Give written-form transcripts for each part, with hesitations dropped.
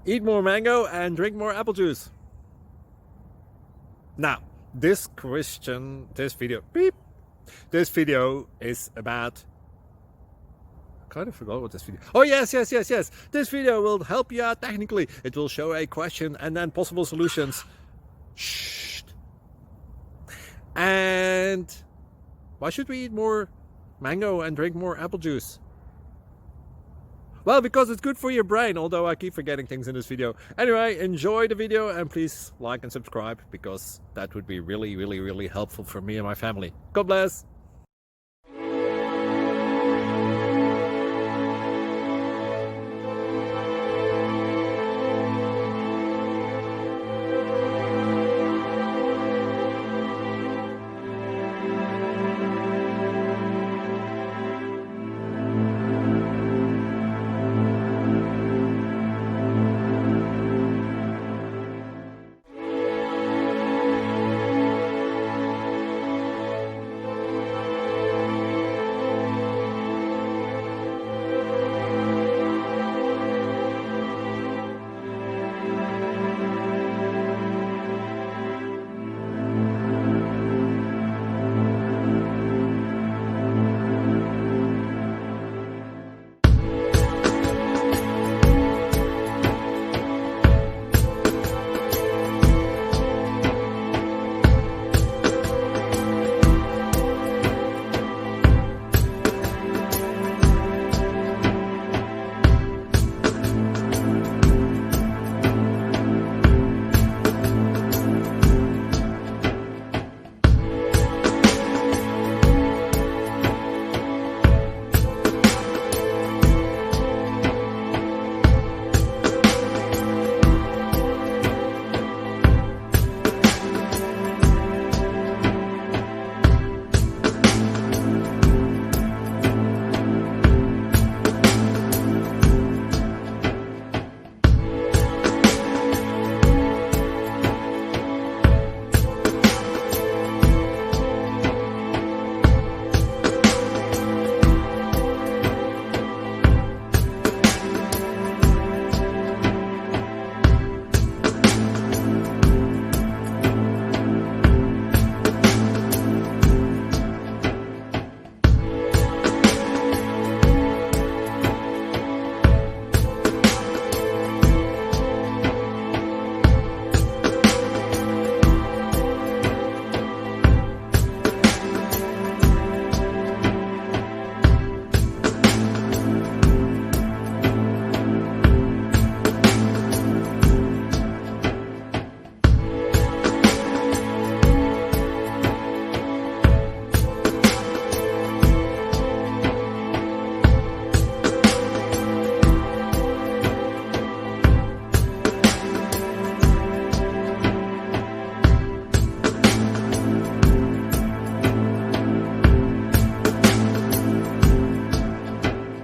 Eat more mango and drink more apple juice. Now, this video is about, I kind of forgot what this video. Oh, yes. This video will help you out technically. It will show a question and then possible solutions. Shh. And why should we eat more mango and drink more apple juice? Well, because it's good for your brain, although I keep forgetting things in this video. Anyway, enjoy the video and please like and subscribe, because that would be really helpful for me and my family. God bless!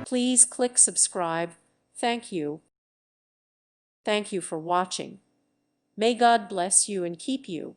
Please click subscribe. Thank you. Thank you for watching. May God bless you and keep you.